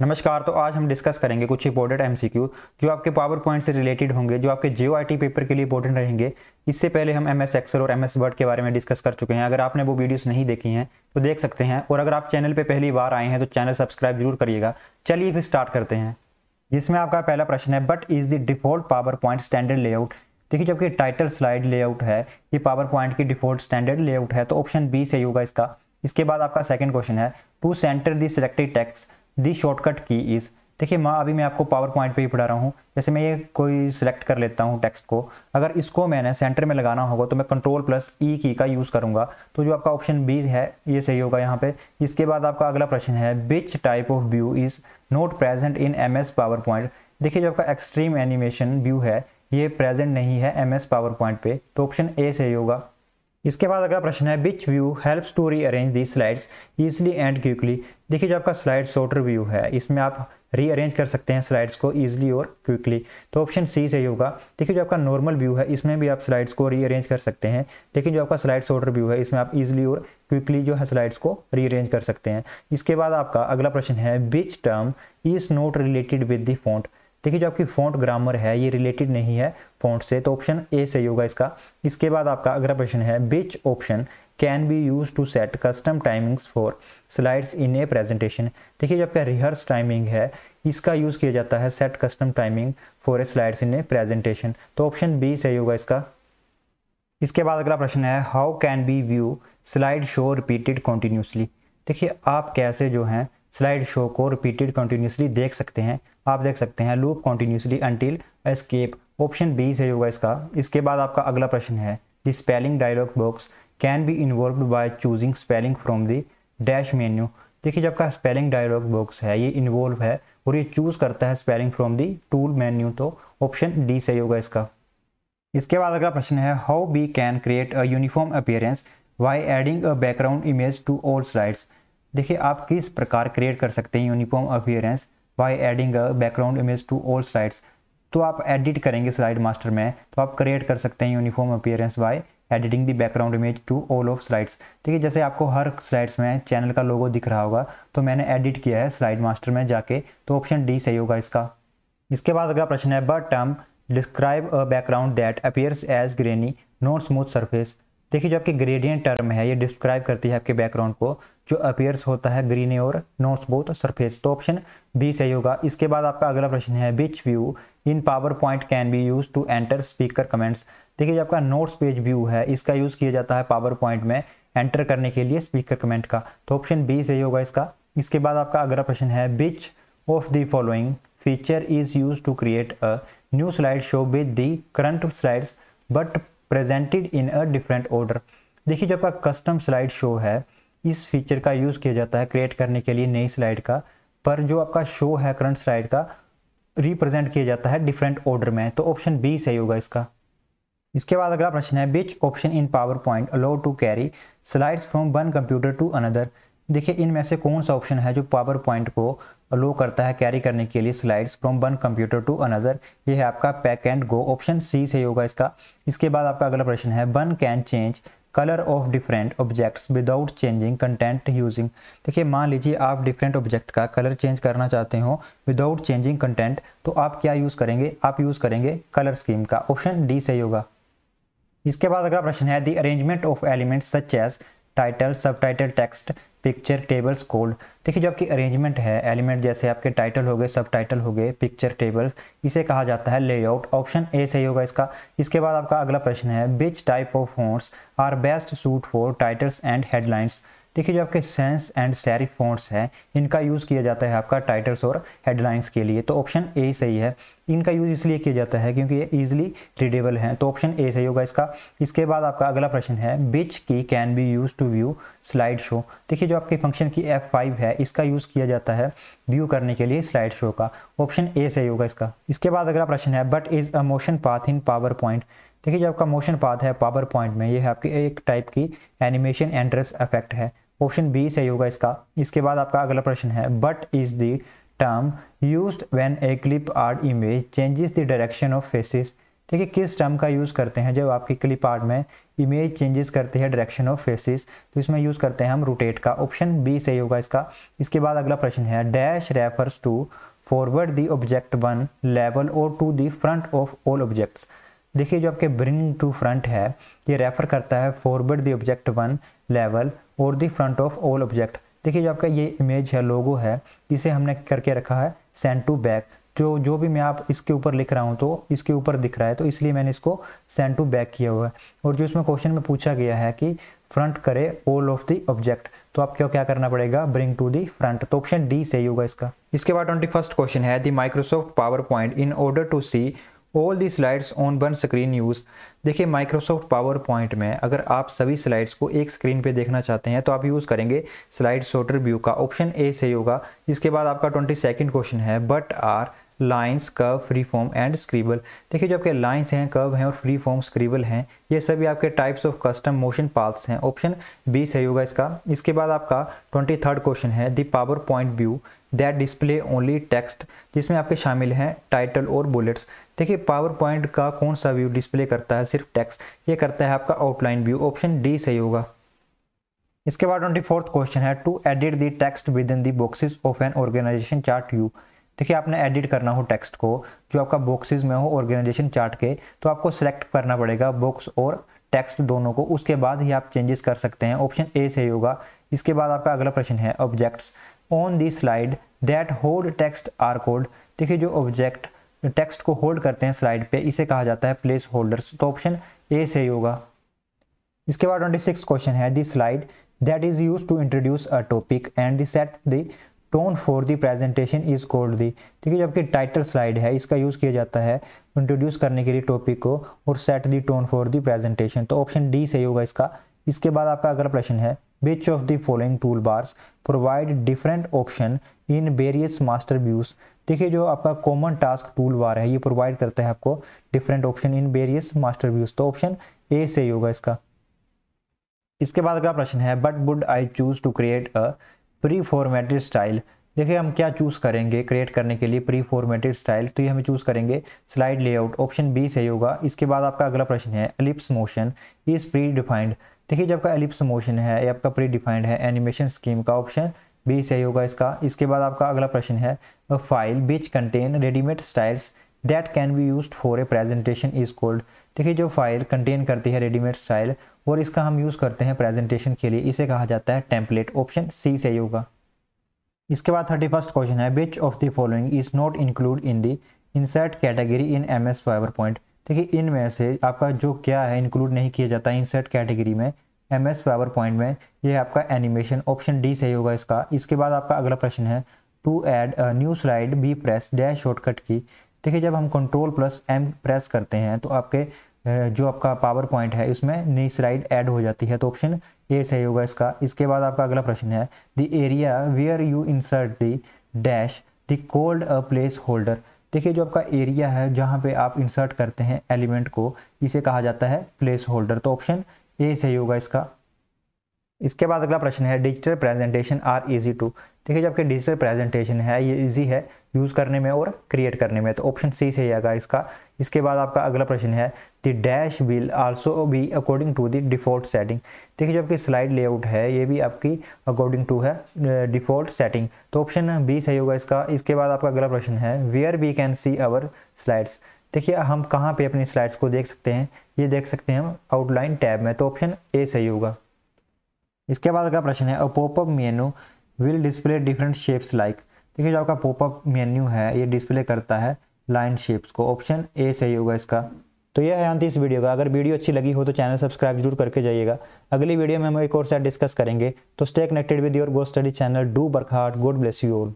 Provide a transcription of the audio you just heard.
नमस्कार। तो आज हम डिस्कस करेंगे कुछ इंपॉर्टेंट एमसीक्यू जो आपके पावर पॉइंट से रिलेटेड होंगे, जो आपके जेओआईटी पेपर के लिए इंपॉर्टेंट रहेंगे। इससे पहले हम एमएस एक्सेल और एमएस वर्ड के बारे में डिस्कस कर चुके हैं। अगर आपने वो वीडियोस नहीं देखी हैं तो देख सकते हैं, और अगर आप चैनल पे पहली बार आए हैं तो चैनल सब्सक्राइब जरूर करिएगा। चलिए फिर स्टार्ट करते हैं, जिसमें आपका पहला प्रश्न है, but is the default power point standard layout. देखिए, जबकि टाइटल स्लाइड लेआउट है, ये पावर पॉइंट की डिफॉल्ट स्टैंडर्ड लेआउट है, तो ऑप्शन बी सही होगा इसका। इसके बाद आपका सेकंड क्वेश्चन है, to centre the selected text the shortcut key is. देखिए अभी मैं आपको पावर पॉइंट पे ही पढ़ा रहा हूँ। जैसे मैं ये कोई सिलेक्ट कर लेता हूँ टेक्स्ट को, अगर इसको मैंने सेंटर में लगाना होगा तो मैं कंट्रोल+E की का यूज़ करूँगा। तो जो आपका ऑप्शन बी है ये सही होगा यहाँ पे। इसके बाद आपका अगला प्रश्न है, which type of view is not present in MS power point. देखिए, जो आपका एक्सट्रीम एनिमेशन व्यू है ये प्रेजेंट नहीं है एमएस पावर पॉइंट पे, तो ऑप्शन ए सही होगा। इसके बाद अगला प्रश्न है, which view helps to rearrange the slides easily and quickly. देखिए, जो आपका स्लाइड सॉर्टर व्यू है इसमें आप रीअरेंज कर सकते हैं स्लाइड्स को ईजिली और क्विकली, तो ऑप्शन सी सही होगा। देखिए, जो आपका नॉर्मल व्यू है इसमें भी आप स्लाइड्स को रीअरेंज कर सकते हैं, लेकिन जो आपका स्लाइड सॉर्टर व्यू है इसमें आप ईजिली और क्विकली जो है स्लाइड्स को रीअरेंज कर सकते हैं। इसके बाद आपका अगला प्रश्न है, which term is not related with the font. देखिए, जो आपकी फॉन्ट ग्रामर है ये रिलेटेड नहीं है फॉन्ट से, तो ऑप्शन ए सही होगा इसका। इसके बाद आपका अगला प्रश्न है, which option can be use to set custom timings for slides in a presentation. देखिए, जो आपका रिहर्स टाइमिंग है इसका यूज़ किया जाता है set custom timing for a slides in a presentation, तो ऑप्शन बी सही होगा इसका। इसके बाद अगला प्रश्न है, how can be view slide show repeated continuously. देखिए, आप कैसे जो हैं स्लाइड शो को रिपीटेड कंटिन्यूसली देख सकते हैं। आप देख सकते हैं loop continuously until escape, option B सही होगा इसका। इसके बाद आपका अगला प्रश्न है, the spelling dialog box can B involved by choosing spelling from the dash menu. देखिए, जब का स्पेलिंग डायलॉग बॉक्स है ये इन्वॉल्व है और ये चूज करता है spelling from the tool menu, तो ऑप्शन डी सही होगा इसका। इसके बाद अगला प्रश्न है, how we can create a uniform appearance by adding a background image to all slides. देखिए, आप किस प्रकार क्रिएट कर सकते हैं uniform appearance by adding a background image to all slides. तो आप एडिट करेंगे स्लाइड मास्टर में, तो आप क्रिएट कर सकते हैं uniform appearance by editing the background image to all of slides. देखिए, जैसे आपको हर स्लाइड्स में चैनल का लोगो दिख रहा होगा, तो मैंने एडिट किया है स्लाइड मास्टर में जाके, तो ऑप्शन डी सही होगा इसका। इसके बाद अगला प्रश्न है, but term describe a background that appears as grainy not smooth surface. देखिए, जो आपकी ग्रेडियंट टर्म है ये डिस्क्राइब करती है आपके बैकग्राउंड को जो अपीयर्स होता है ग्रीनी और नॉट स्मूथ सरफेस, तो ऑप्शन बी सही होगा। इसके बाद आपका अगला प्रश्न है, which view in PowerPoint can be use to enter speaker comments. देखिए, जो आपका नोट्स पेज व्यू है इसका यूज किया जाता है पावर पॉइंट में एंटर करने के लिए स्पीकर कमेंट का, तो ऑप्शन बी सही होगा इसका। इसके बाद आपका अगला प्रश्न है, which of the following feature is use to create a new slide show with the current slides but presented in a different order. देखिए, जो आपका कस्टम स्लाइड शो है इस फीचर का यूज किया जाता है क्रिएट करने के लिए नई स्लाइड का, पर जो आपका शो है करंट स्लाइड का रिप्रेजेंट किया जाता है डिफरेंट ऑर्डर में, तो ऑप्शन बी सही होगा इसका। इसके बाद अगला प्रश्न है, which option in PowerPoint allow to carry slides from one computer to another. देखिए, इनमें से कौन सा ऑप्शन है जो पावर पॉइंट को अलो करता है कैरी करने के लिए slides from one computer to another. ये है आपका pack and go, option C सही होगा इसका। इसके बाद आपका अगला प्रश्न है, one can change colour of different objects without changing content using. देखिए, मान लीजिए आप डिफरेंट ऑब्जेक्ट का कलर चेंज करना चाहते हो विदाउट चेंजिंग कंटेंट, तो आप क्या यूज़ करेंगे, आप यूज़ करेंगे कलर स्कीम का, ऑप्शन डी सही होगा। इसके बाद अगला प्रश्न है, the arrangement of elements such as title, subtitle, text, picture, tables, code. देखिए, जो आपकी अरेंजमेंट है एलिमेंट जैसे आपके टाइटल हो गए, सब टाइटल हो गए, पिक्चर, टेबल, इसे कहा जाता है लेआउट, ऑप्शन ए सही होगा इसका। इसके बाद आपका अगला प्रश्न है, which type of fonts are best suit for titles and headlines. देखिए, जो आपके सेंस एंड सेरिफ फॉन्ट्स हैं इनका यूज़ किया जाता है आपका टाइटल्स और हेडलाइंस के लिए, तो ऑप्शन ए सही है। इनका यूज़ इसलिए किया जाता है क्योंकि ये ईजिली रीडेबल हैं, तो ऑप्शन ए सही होगा इसका। इसके बाद आपका अगला प्रश्न है, which key can be use to view slide show. देखिए, जो आपके फंक्शन की F5 है इसका यूज़ किया जाता है व्यू करने के लिए स्लाइड शो का, ऑप्शन ए सही होगा इसका। इसके बाद अगला प्रश्न है, but is a motion path in power point. देखिए, जो आपका मोशन पाथ है पावर पॉइंट में ये है आपकी एक टाइप की एनिमेशन एंट्रेंस इफेक्ट है, ऑप्शन बी सही होगा इसका। इसके बाद आपका अगला प्रश्न है, but is the term used when A clip art image changes the direction of faces. देखिए किस टर्म का यूज़ करते हैं जब आपकी क्लिप आर्ट में इमेज चेंजेस करते हैं डायरेक्शन ऑफ फेसेस, तो इसमें यूज़ करते हैं हम रोटेट का। ऑप्शन बी सही होगा इसका। इसके बाद अगला प्रश्न है dash refers to forward the object one level और to the front of all objects. देखिए जो आपके ब्रिंग टू फ्रंट है ये रेफर करता है forward the object one level और the front of all object. देखिए जो आपका ये इमेज है, लोगो है, इसे हमने करके रखा है सेंड टू बैक। जो भी मैं आप इसके ऊपर लिख रहा हूँ तो इसके ऊपर दिख रहा है, तो इसलिए मैंने इसको सेंड टू बैक किया हुआ है। और जो इसमें क्वेश्चन में पूछा गया है कि फ्रंट करे ऑल ऑफ द ऑब्जेक्ट, तो आपको क्या करना पड़ेगा, ब्रिंग टू दी फ्रंट। तो ऑप्शन डी सही होगा इसका। इसके बाद 21st क्वेश्चन है the Microsoft PowerPoint in order to see all the slides on one screen use. देखिए माइक्रोसॉफ्ट पावर पॉइंट में अगर आप सभी स्लाइड्स को एक स्क्रीन पे देखना चाहते हैं तो आप यूज़ करेंगे स्लाइड सॉर्टर व्यू का। ऑप्शन ए सही होगा। इसके बाद आपका 22nd क्वेश्चन है but are lines curve free form and scribble. देखिए जो आपके लाइन्स हैं, कर्व हैं और फ्री फॉर्म स्क्रिबल हैं, ये सभी आपके types of custom motion paths हैं। ऑप्शन बी सही होगा इसका। इसके बाद आपका 23rd क्वेश्चन है the power point view that display only text, जिसमें आपके शामिल हैं टाइटल और बुलेट्स। देखिए पावर पॉइंट का कौन सा व्यू डिस्प्ले करता है सिर्फ टेक्स्ट, ये करता है आपका आउटलाइन व्यू। ऑप्शन डी सही होगा। इसके बाद 24th क्वेश्चन है to edit the text within the boxes of an organisation chart view. देखिए आपने एडिट करना हो टेक्स्ट को जो आपका बॉक्सेस में हो ऑर्गेनाइजेशन चार्ट के, तो आपको सेलेक्ट करना पड़ेगा बॉक्स और टेक्स्ट दोनों को, उसके बाद ही आप चेंजेस कर सकते हैं। ऑप्शन ए सही होगा। इसके बाद आपका अगला प्रश्न है objects on the slide that hold text are called. देखिए जो ऑब्जेक्ट टेक्स्ट को होल्ड करते हैं स्लाइड पे, इसे कहा जाता है प्लेस होल्डर्स। तो ऑप्शन ए सही होगा। इसके बाद 26th क्वेश्चन है the slide that is use to introduce a topic and the set the tone for the presentation is called the. देखिए जबकि टाइटल स्लाइड है, इसका यूज़ किया जाता है इंट्रोड्यूस करने के लिए टॉपिक को और set the tone for the presentation. तो ऑप्शन डी सही होगा इसका। इसके बाद आपका अगला प्रश्न है which of the following tool bars provide different option in various master views. देखिए जो आपका कॉमन टास्क टूल बार है ये प्रोवाइड करता है आपको different option in various master views. तो ऑप्शन ए सही होगा इसका। इसके बाद अगला प्रश्न है but would I choose to create a preformatted style. देखिए हम क्या चूज करेंगे क्रिएट करने के लिए प्री फॉर्मेटेड स्टाइल, तो ये हमें चूज करेंगे स्लाइड लेआउट। ऑप्शन बी सही होगा। इसके बाद आपका अगला प्रश्न है ellipse motion is pre defined. देखिए जब का एलिप्स मोशन है ये आपका प्री डिफाइंड है एनिमेशन स्कीम का। ऑप्शन बी सही होगा इसका। इसके बाद आपका अगला प्रश्न है a file which contain readymade styles that can be used for a presentation is called. देखिए जो फाइल कंटेन करती है रेडीमेड स्टाइल और इसका हम यूज़ करते हैं प्रेजेंटेशन के लिए, इसे कहा जाता है टेम्पलेट। ऑप्शन सी सही होगा। इसके बाद 31st क्वेश्चन है which of the following is not include in the insert category in MS power point. देखिए इनमें से आपका जो क्या है इंक्लूड नहीं किया जाता इंसर्ट कैटेगरी में एमएस पावर पॉइंट में, ये है आपका एनिमेशन। ऑप्शन डी सही होगा इसका। इसके बाद आपका अगला प्रश्न है to add a new slide be press dash shortcut key. देखिए जब हम Ctrl+M प्रेस करते हैं तो आपके जो आपका पावर पॉइंट है इसमें नई स्लाइड ऐड हो जाती है। तो ऑप्शन ए सही होगा इसका। इसके बाद आपका अगला प्रश्न है the area where you insert the dash the called a placeholder. देखिए जो आपका एरिया है जहाँ पे आप इंसर्ट करते हैं एलिमेंट को, इसे कहा जाता है प्लेस होल्डर। तो ऑप्शन ए सही होगा इसका। इसके बाद अगला प्रश्न है digital presentation are easy to. देखिए जो आपके डिजिटल प्रेजेंटेशन है ये इजी है यूज़ करने में और क्रिएट करने में। तो ऑप्शन सी सही आएगा इसका। इसके बाद आपका अगला प्रश्न है the dash will also be according to the default setting. देखिए जो आपकी स्लाइड लेआउट है ये भी आपकी अकॉर्डिंग टू है डिफ़ॉल्ट सेटिंग। तो ऑप्शन बी सही होगा इसका। इसके बाद आपका अगला प्रश्न है where we can see our slides. देखिए हम कहाँ पे अपनी स्लाइड्स को देख सकते हैं, ये देख सकते हैं हम आउटलाइन टैब में। तो ऑप्शन ए सही होगा। इसके बाद अगला प्रश्न है a popup menu will display different shapes like. देखिए जो आपका पॉपअप मेन्यू है ये डिस्प्ले करता है लाइन शेप्स को। ऑप्शन ए सही होगा इसका। तो यह है अंत इस वीडियो का। अगर वीडियो अच्छी लगी हो तो चैनल सब्सक्राइब जरूर करके जाइएगा। अगली वीडियो में हम एक और सेट डिस्कस करेंगे। तो stay connected with your go study channel. Do work hard. God bless you all.